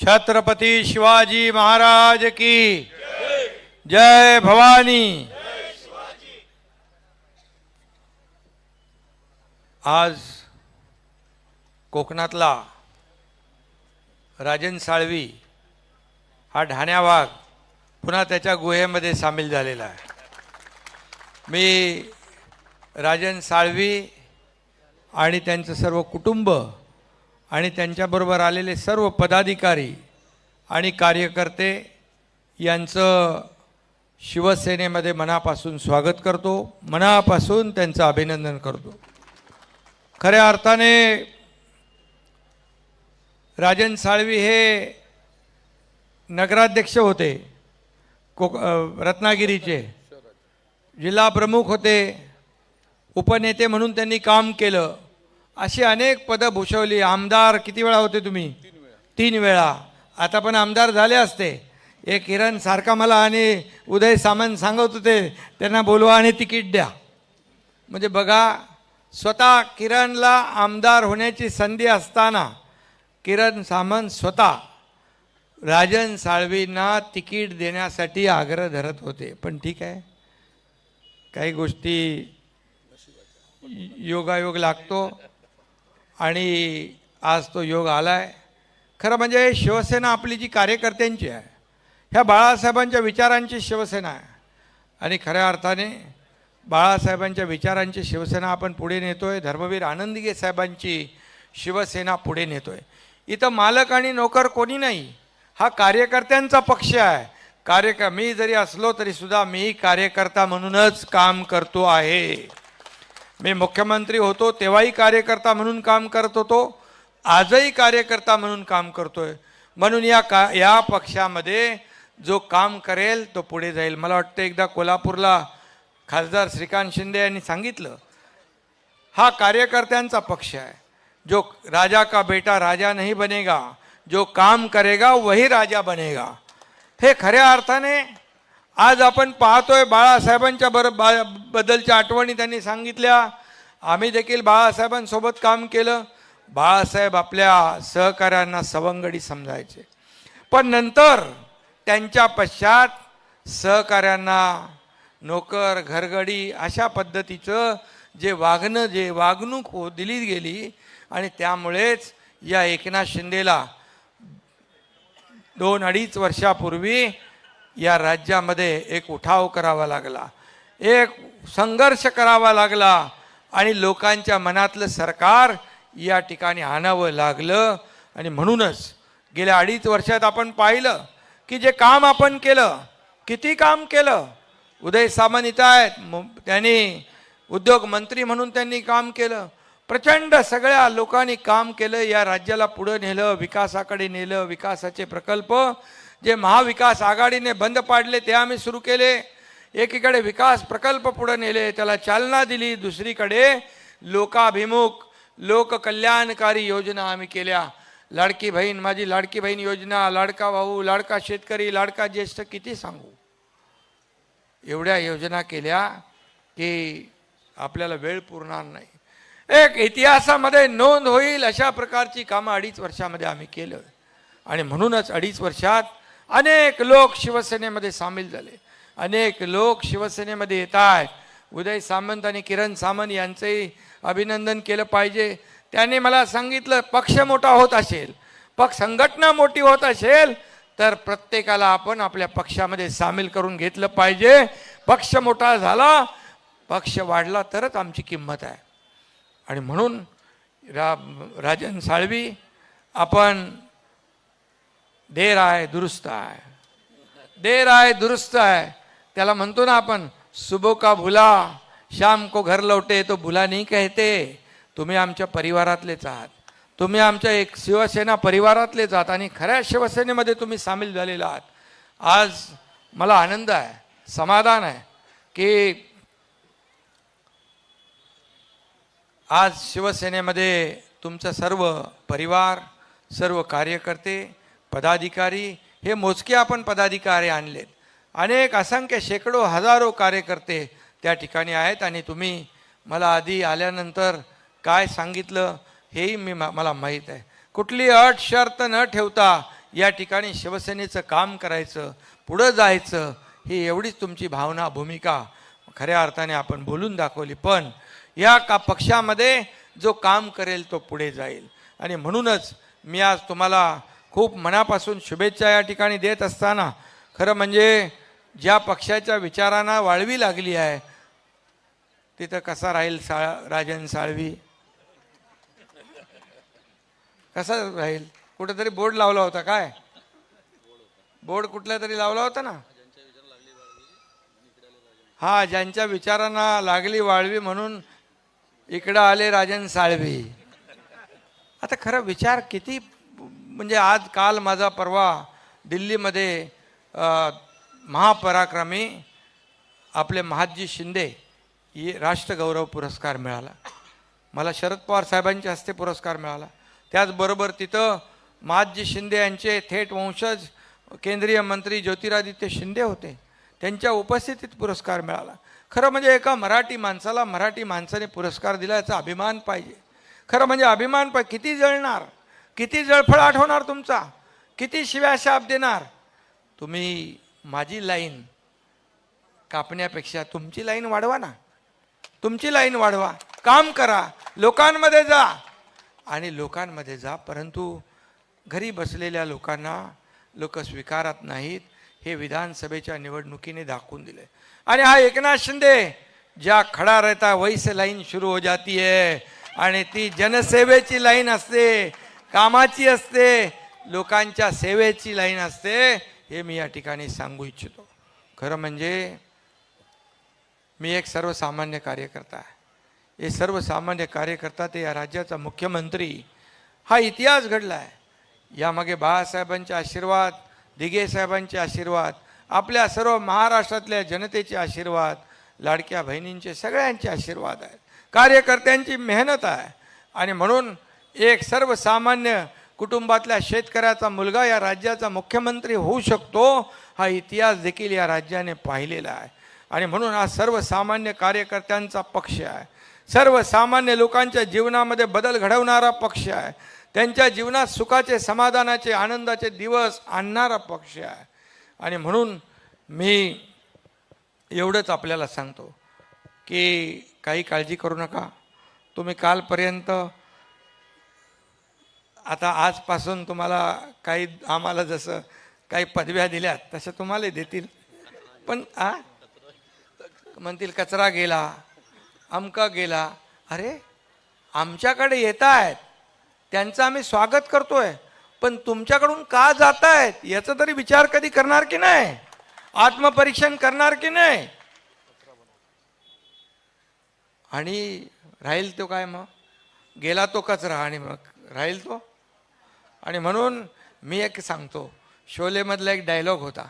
छत्रपती शिवाजी महाराज की जय भवानी। आज कोकणातला राजन साळवी हा ढाण्या वाघ पुन्हा त्याच्या गुहेमध्ये सामील झालेला आहे। मी राजन साळवी आणि त्यांचं सर्व कुटुंब आणि त्यांच्याबरोबर आलेले सर्व पदाधिकारी आणि कार्यकर्ते यांचं शिवसेनेमध्ये मनापासून स्वागत करतो, मनापासून त्यांचं अभिनंदन करतो। खऱ्या अर्थाने राजन साळवी हे नगराध्यक्ष होते, रत्नागिरीचे जिल्हा प्रमुख होते, उपनेते म्हणून त्यांनी काम केलं, अशी अनेक पदं भूषवली। आमदार किती वेळा होते तुम्ही? 3 वेळा। आता पण आमदार झाले असते। एक किरण सारखा मला आणि उदय सामंत सांगत होते त्यांना बोलवा आणि तिकीट द्या। म्हणजे बघा, स्वतः किरणला आमदार होण्याची संधी असताना किरण सामंत स्वतः राजन साळवींना तिकीट देण्यासाठी आग्रह धरत होते। पण ठीक आहे, काही गोष्टी योगायोग लागतो आणि आज तो योग आलाय। खरं म्हणजे शिवसेना आपली जी कार्यकर्त्यांची आहे, ह्या बाळासाहेबांच्या विचारांची शिवसेना आहे आणि खऱ्या अर्थाने बाळासाहेबांच्या विचारांची शिवसेना आपण पुढे नेतोय। धर्मवीर आनंदगे साहेबांची शिवसेना पुढे नेतोय। इथं मालक आणि नोकर कोणी नाही, हा कार्यकर्त्यांचा पक्ष आहे। मी जरी असलो तरी सुद्धा मी कार्यकर्ता म्हणूनच काम करतो आहे। मी मुख्यमंत्री होतो तेव्हाही कार्यकर्ता म्हणून काम करत होतो, आजही कार्यकर्ता म्हणून काम करतोय। म्हणून या पक्षामध्ये जो काम करेल तो पुढे जाईल। मला वाटतं एकदा कोल्हापूरला खासदार श्रीकांत शिंदे यांनी सांगितलं, हा कार्यकर्त्यांचा पक्ष आहे। जो राजा का बेटा राजा नहीं बनेगा, जो काम करेगा वही राजा बनेगा। हे खऱ्या अर्थाने आज आपण पाहतोय। बाळासाहेबांच्या बद्दलच्या आठवणी त्यांनी सांगितल्या। आम्ही देखील बाळासाहेबांसोबत काम केलं। बाळासाहेब आपल्या सहकाऱ्यांना सवंगडी समजायचे, पण नंतर त्यांच्या पश्चात सहकाऱ्यांना नोकर घरगडी अशा पद्धतीचं जे वागणूक दिली गेली आणि त्यामुळेच या एकनाथ शिंदेला 2-2.5 वर्षापूर्वी या राज्यामध्ये एक उठाव करावा लागला, एक संघर्ष करावा लागला आणि लोकांच्या मनातलं सरकार या ठिकाणी आणावं लागलं। आणि म्हणूनच गेल्या 2.5 वर्षात आपण पाहिलं की जे काम आपण केलं, किती काम केलं। उदय सामंत इथं आहेत, त्यांनी उद्योग मंत्री म्हणून त्यांनी काम केलं। प्रचंड सगळ्या लोकांनी काम केलं, या राज्याला पुढे नेलं, विकासाकडे नेलं। विकासाचे प्रकल्प जे महाविकास आघाडीने बंद पाडले ते आम्ही सुरू केले। एकीकडे विकास प्रकल्प पुढे नेले, त्याला चालना दिली, दुसरीकडे लोकाभिमुख लोककल्याणकारी योजना आम्ही केल्या। लाडकी बहीण, माझी लाडकी बहीण योजना, लाडका भाऊ, लाडका शेतकरी, लाडका ज्येष्ठ, किती सांगू। एवढ्या योजना केल्या की आपल्याला वेळ पुरणार नाही। एक इतिहासामध्ये नोंद होईल अशा प्रकारची कामं 2.5 वर्षामध्ये आम्ही केलं आणि म्हणूनच 2.5 वर्षात अनेक लोक शिवसेनेमध्ये सामील झाले, अनेक लोक शिवसेनेमध्ये येत आहेत। उदय सामंत आणि किरण सामंत यांचंही अभिनंदन केलं पाहिजे। त्यांनी मला सांगितलं, पक्ष मोठा होत असेल, संघटना मोठी होत असेल तर प्रत्येकाला आपण आपल्या पक्षामध्ये सामील करून घेतलं पाहिजे। पक्ष मोठा झाला, पक्ष वाढला तरच आमची किंमत आहे। आणि म्हणून राजन साळवी, आपण देर आहे दुरुस्त आहे, देर आहे दुरुस्त आहे, त्याला म्हणतो ना आपण, सुबह का भुला शाम को घर लौटे तो भुला नहीं कहते। तुम्ही आमच्या परिवारातलेच आहात, तुम्ही आमच्या एक शिवसेना परिवारातलेच आहात आणि खऱ्या शिवसेनेमध्ये तुम्ही सामील झालेला आहात। आज मला आनंद आहे, समाधान आहे की आज शिवसेनेमध्ये तुमचा सर्व परिवार, सर्व कार्यकर्ते, पदाधिकारी, हे मोजके आपण पदाधिकारी आणलेत। अनेक असंख्य शेकडो हजारो कार्यकर्ते त्या ठिकाणी आहेत आणि तुम्ही मला आधी आल्यानंतर काय सांगितलं हेही मला माहीत आहे. कुठली अट शर्त न ठेवता या ठिकाणी शिवसेनेचं काम करायचं, पुढं जायचं, ही एवढीच तुमची भावना, भूमिका खऱ्या अर्थाने आपण बोलून दाखवली. पण या पक्षामध्ये जो काम करेल तो पुढे जाईल. आणि म्हणूनच मी आज तुम्हाला खूप मनापासून शुभेच्छा या ठिकाणी देत असताना, खरं म्हणजे ज्या पक्षाच्या विचारांना वाळवी लागली आहे तिथं कसा राहील राजन साळवी? कसा राहील? कुठेतरी बोर्ड लावला होता, काय बोर्ड कुठल्या तरी लावला होता ना? हा, ज्यांच्या विचारांना लागली वाळवी म्हणून इकडं आले राजन साळवी. आता खरं विचार किती, म्हणजे आज काल माझा परवा दिल्लीमध्ये महापराक्रमी आपले महादजी शिंदे राष्ट्रगौरव पुरस्कार मिळाला. मला शरद पवार साहेबांच्या हस्ते पुरस्कार मिळाला. त्याचबरोबर तिथं महादजी शिंदे यांचे थेट वंशज केंद्रीय मंत्री ज्योतिरादित्य शिंदे होते, त्यांच्या उपस्थितीत पुरस्कार मिळाला. खरं म्हणजे एका मराठी माणसाला मराठी माणसाने पुरस्कार दिला याचा अभिमान पाहिजे. खरं म्हणजे अभिमान पाहिजे. किती जळणार, किती जळफळाट होणार तुमचा, किती शिव्याशाप देणार तुम्ही. माझी लाईन कापण्यापेक्षा तुमची लाईन वाढवा ना, तुमची लाईन वाढवा, काम करा, लोकांमध्ये जा आणि लोकांमध्ये जा. परंतु घरी बसलेल्या लोकांना लोक स्वीकारत नाहीत, हे विधानसभेच्या निवडणुकीने दाखवून दिले. आणि हा एकनाथ शिंदे ज्या खडा रहता वैसे लाईन सुरू हो जाती है, आणि ती जनसेवेची लाईन असते, कामाची असते, लोकांच्या सेवेची लाईन असते, हे मी या ठिकाणी सांगू इच्छितो. खरं म्हणजे मी एक सर्वसामान्य कार्यकर्ता आहे. हे सर्वसामान्य कार्यकर्ता ते या राज्याचा मुख्यमंत्री, हा इतिहास घडला आहे. यामागे बाळासाहेबांचे आशीर्वाद, दिघे साहेबांचे आशीर्वाद, आपल्या सर्व महाराष्ट्रातल्या जनतेचे आशीर्वाद, लाडक्या बहिणींचे सगळ्यांचे आशीर्वाद आहेत, कार्यकर्त्यांची मेहनत आहे. आणि म्हणून एक सर्वसामान्य कुटुंबातल्या शेतकऱ्याचा मुलगा या राज्याचा मुख्यमंत्री होऊ शकतो, हा इतिहास देखील या राज्याने पाहिलेला आहे. आणि म्हणून हा सर्वसामान्य कार्यकर्त्यांचा पक्ष आहे, सर्वसामान्य लोकांच्या जीवनामध्ये बदल घडवणारा पक्ष आहे, त्यांच्या जीवनात सुखाचे, समाधानाचे, आनंदाचे दिवस आणणारा पक्ष आहे. आणि म्हणून मी एवढंच आपल्याला सांगतो की काही काळजी करू नका. तुम्ही कालपर्यंत, आता आजपासून तुम्हाला काही, आम्हाला जसं काही पदव्या दिल्यात तसं तुम्हाला देतील. पण म्हणतील कचरा गेला, अमका गेला. अरे आमच्याकडे येत आहेत, त्यांचं आम्ही स्वागत करतोय, पण तुमच्याकडून का जात आहेत याचा तरी विचार कधी करणार की नाही? आत्मपरीक्षण करणार की नाही? आणि राहील तो काय, मग गेला तो कचरा आणि मग राहील तो. आणि म्हणून मी एक सांगतो, शोलेमधला एक डायलॉग होता,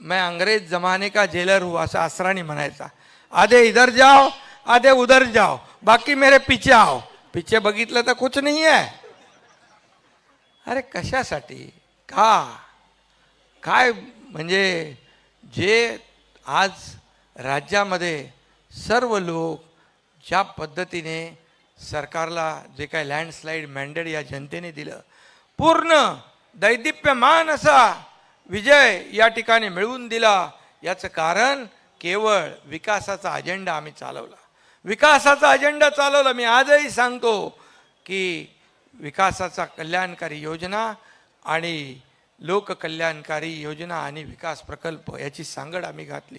मैं अंग्रेज जमाने का जेलर हूँ, असं असरानी म्हणायचा. आधे इधर जाओ, आधे उधर जाओ, बाकी मेरे पीछे आओ. पीछे बघितलं तर कुछ नाही आहे. अरे कशासाठी, का, काय, म्हणजे जे आज राज्यामध्ये सर्व लोक ज्या पद्धतीने सरकारला जे काय लँडस्लाईड मॅन्डेट या जनतेने दिलं, पूर्ण दैदिप्यमान असा विजय या ठिकाणी मिळवून दिला, याचं कारण केवळ विकासाचा अजेंडा आम्ही चालवला, विकासाचा अजेंडा चालवला. मी आजही सांगतो की विकासाचा कल्याणकारी योजना आणि लोककल्याणकारी योजना आणि विकास प्रकल्प याची सांगड आम्ही घातली.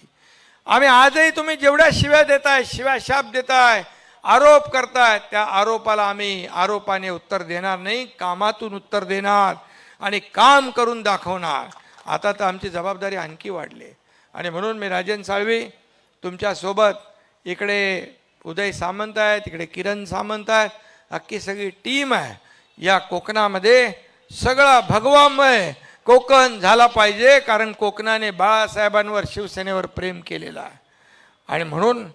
आम्ही आजही तुम्ही जेवढ्या शिव्या देताय, शिव्याशाप देताय, आरोप करताय, त्या आरोपाला आम्ही आरोपाने उत्तर देणार नाही, कामातून उत्तर देणार आणि काम करून दाखवणार. आता तर आमची जबाबदारी आणखी वाढली. आणि म्हणून मी राजन साळवी तुमच्यासोबत, इकडे उदय सामंत आहे, तिकडे किरण सामंत आहेत, अख्खी सगळी टीम आहे. या कोकणामध्ये सगळा भगवामय कोकण झाला पाहिजे, कारण कोकणाने बाळासाहेबांवर, शिवसेनेवर प्रेम केलेलं आहे. आणि म्हणून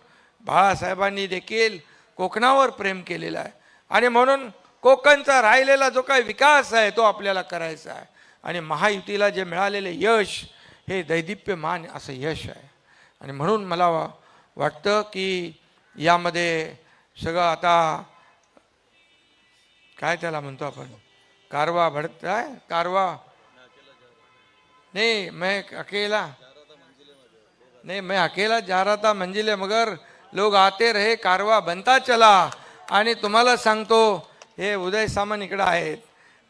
बाळासाहेबांनी देखील कोकणावर प्रेम केलेलं आहे. आणि म्हणून कोकणचा राहिलेला जो काही विकास आहे तो आपल्याला करायचा आहे. आणि महायुतीला जे मिळालेले यश हे दैदिप्यमान असं यश आहे. आणि म्हणून मला वाटतं की यामध्ये सगळं आता काय त्याला म्हणतो आपण, कारवा भरता है कारवा, नहीं मैं अकेला, नहीं मैं अकेला जा रहा था मंजिले मगर लोग आते रहे कारवा बनता चला. आणि तुम्हाला सांगतो हे उदय सामंत इकडं आहेत,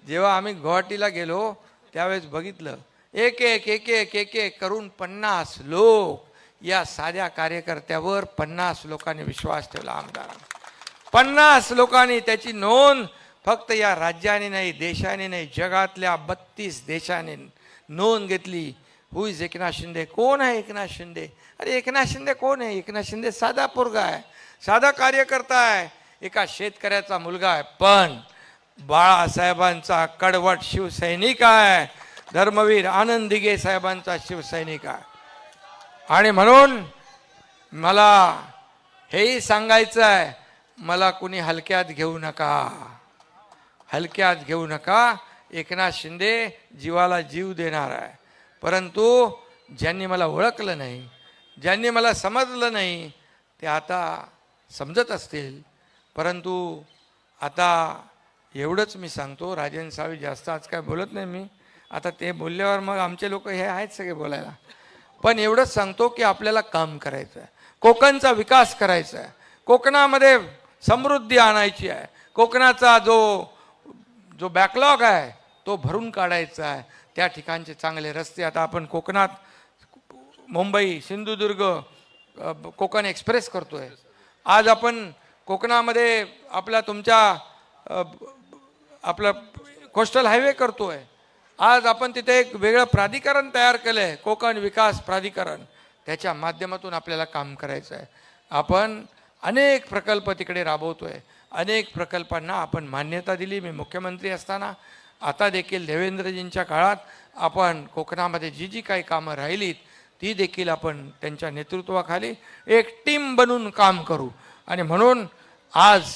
जेव्हा आम्ही गुवाहाटीला गेलो त्यावेळेस बघितलं एक एक एक एक एक एक करून 50 लोक, या साध्या कार्यकर्त्यावर 50 लोकांनी विश्वास ठेवला. आमदारांनी 50 लोकांनी त्याची नोंद फक्त या राज्याने नाही, देशाने नाही, जगातल्या 32 देशाने नोंद घेतली. हु इज एकनाथ शिंदे, कोण आहे एकनाथ शिंदे? अरे एकनाथ शिंदे कोण आहे? एकनाथ शिंदे साधा पोरगा आहे, साधा कार्यकर्ता आहे, एका शेतकऱ्याचा मुलगा आहे, पण बाळासाहेबांचा कडवट शिवसैनिक आहे, धर्मवीर आनंद दिघे साहेबांचा शिवसैनिक आहे. आणि म्हणून मला हेही सांगायचं आहे, मला कुणी हलक्यात घेऊ नका, हलक्यात घेऊ नका. एकनाथ शिंदे जीवाला जीव देणार आहे, परंतु ज्यांनी मला ओळखलं नाही, ज्यांनी मला समजलं नाही ते आता समजत असतील. परंतु आता एवढंच मी सांगतो, राजन साळवी जास्त आज काय बोलत नाही मी, आता ते बोलल्यावर मग आमचे लोक हे आहेत सगळे बोलायला. पण एवढंच सांगतो की आपल्याला काम करायचं आहे, कोकणचा विकास करायचा आहे, कोकणामध्ये समृद्धी आणायची आहे, कोकणाचा जो बॅकलॉग आहे तो भरून काढायचा आहे. त्या ठिकाणचे चांगले रस्ते, आता आपण कोकणात मुंबई सिंधुदुर्ग कोकण एक्सप्रेस करतोय. आज आपण कोकणामध्ये आपला कोस्टल हायवे करतोय. आज आपण तिथे एक वेगळं प्राधिकरण तयार केलं आहे, कोकण विकास प्राधिकरण. त्याच्या माध्यमातून आपल्याला काम करायचं आहे. आपण अनेक प्रकल्प तिकडे राबवतोय, अनेक प्रकल्पांना आपण मान्यता दिली. मी मुख्यमंत्री असताना, आता देखील देवेंद्रजींच्या काळात आपण कोकणामध्ये जी काही कामं राहिलीत ती देखील आपण त्यांच्या नेतृत्वाखाली एक टीम बनून काम करू. आणि म्हणून आज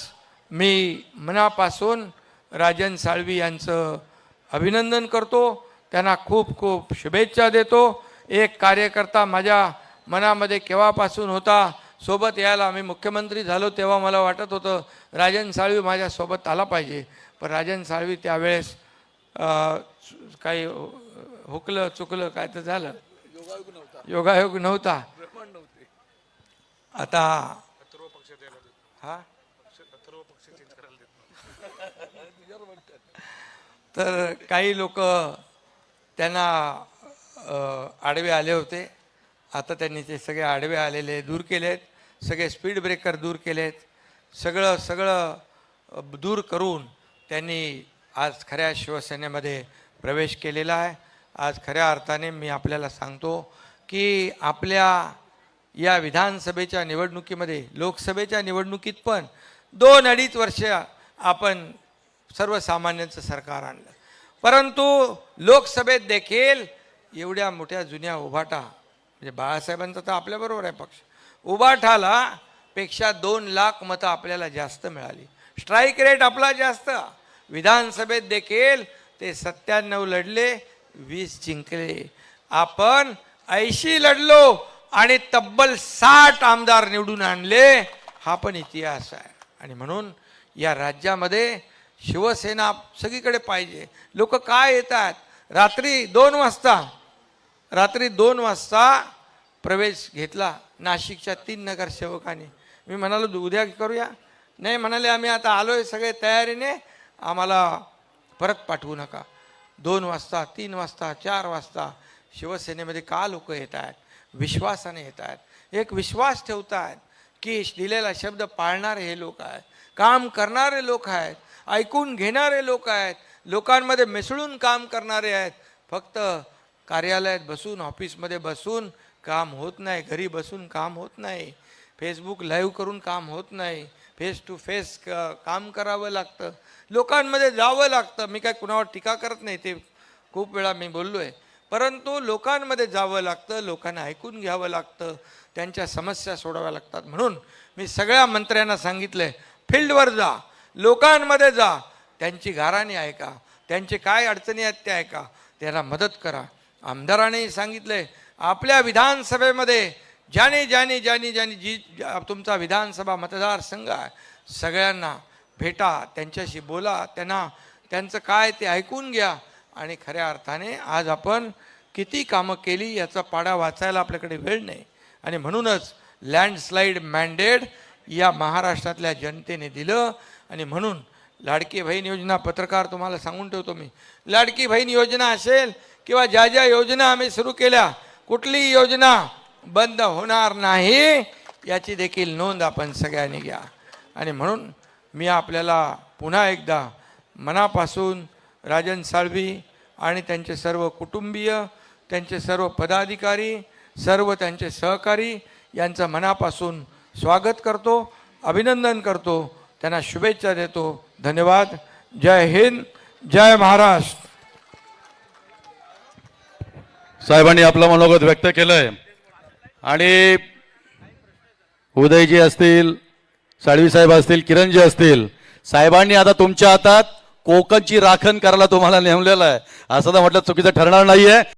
मी मनापासून राजन साळवी यांचं अभिनंदन करतो, त्यांना खूप खूप शुभेच्छा देतो. एक कार्यकर्ता माझ्या मनामध्ये केव्हापासून होता, सोबत यायला. मी मुख्यमंत्री झालो तेव्हा मला वाटत होतं राजन साळवी माझ्यासोबत आला पाहिजे, पण राजन साळवी त्यावेळेस काही हुकलं चुकलं काय तर झालं, योगायोग नव्हता. आता हा तर काही लोक त्यांना आडवे आले होते, आता त्यांनी ते सगळे आडवे आलेले दूर केलेत, सगळे स्पीड ब्रेकर दूर केलेत, सगळं दूर करून त्यांनी आज खऱ्या शिवसेनेमध्ये प्रवेश केलेला आहे. आज खऱ्या अर्थाने मी आपल्याला सांगतो की आपल्या या विधानसभेच्या निवडणुकीमध्ये, लोकसभेच्या निवडणुकीत पण 2-2.5 वर्ष आपण सर्वसामान्यांचं सरकार आणलं, परंतु लोकसभेत देखील एवढ्या मोठ्या जुन्या उभाटा, म्हणजे बाळासाहेबांचा तर आपल्याबरोबर आहे पक्ष, उभाटाला पेक्षा 2 लाख मतं आपल्याला जास्त मिळाली. स्ट्राईक रेट आपला जास्त. विधानसभेत देखील ते 97 लढले, 20 जिंकले. आपण 80 लढलो आणि तब्बल 60 आमदार निवडून आणले. हा पण इतिहास आहे. आणि म्हणून या राज्यामध्ये शिवसेना सगळीकडे पाहिजे. लोक काय येतात, रात्री 2 वाजता प्रवेश घेतला नाशिकच्या 3 नगरसेवकांनी. मी म्हणालो उद्या करूया, नाही म्हणाले आम्ही आता आलोय सगळे तयारीने, आम्हाला परत पाठवू नका. 2 वाजता, 3 वाजता, 4 वाजता शिवसेनेमध्ये का लोक येत आहेत? विश्वासाने येत आहेत, एक विश्वास ठेवत आहेत की दिलेला शब्द पाळणारे हे लोक आहेत, काम करणारे लोक आहेत, ऐकून घेणारे लोक आहेत, लोकांमध्ये मिसळून काम करणारे आहेत. फक्त कार्यालयात बसून, ऑफिसमध्ये बसून काम होत नाही, घरी बसून काम होत नाही, फेसबुक लाईव्ह करून काम होत नाही, फेस टू फेस काम करावं लागतं, लोकांमध्ये जावं लागतं. मी काय कुणावर टीका करत नाही, ते खूप वेळा मी बोललो आहे, परंतु लोकांमध्ये जावं लागतं, लोकांना ऐकून घ्यावं लागतं, त्यांच्या समस्या सोडवाव्या लागतात. म्हणून मी सगळ्या मंत्र्यांना सांगितलंय, फील्डवर जा, लोकांमध्ये जा, त्यांची गाऱ्हाणी ऐका, त्यांचे काय अडचणी आहेत ते ऐका, त्यांना मदत करा. आमदारांनी सांगितलंय, आपल्या विधानसभेमध्ये ज्याने जी तुमचा विधानसभा मतदारसंघ आहे, सगळ्यांना भेटा, त्यांच्याशी बोला, त्यांचं काय ते ऐकून घ्या. आणि खऱ्या अर्थाने आज आपण किती कामं केली याचा पाढा वाचायला आपल्याकडे वेळ नाही. आणि म्हणूनच लँडस्लाईड मॅन्डेट या महाराष्ट्रातल्या जनतेने दिलं. आणि म्हणून लाडकी बहीण योजना, पत्रकार तुम्हाला सांगून ठेवतो मी, लाडकी बहीण योजना असेल किंवा ज्या ज्या योजना आम्ही सुरू केल्या, कुठलीही योजना बंद होणार नाही याची देखील नोंद आपण सगळ्यांनी घ्या. आणि म्हणून मी आपल्याला पुन्हा एकदा मनापासून राजन साळवी आणि त्यांचे सर्व कुटुंबीय, त्यांचे सर्व पदाधिकारी, सर्व त्यांचे सहकारी यांचं मनापासून स्वागत करतो, अभिनंदन करतो, त्यांना शुभेच्छा देतो. धन्यवाद. जय हिंद, जय महाराष्ट्र. साहेबांनी आपलं मनोगत व्यक्त केलंय आणि उदयजी असतील, साळवी साहेब असतील, किरणजी असतील, साहेबांनी आता तुमच्या हातात कोकणची राखण करायला तुम्हाला नेमलेलं आहे. असं तर म्हटलं चुकीचं ठरणार नाहीये.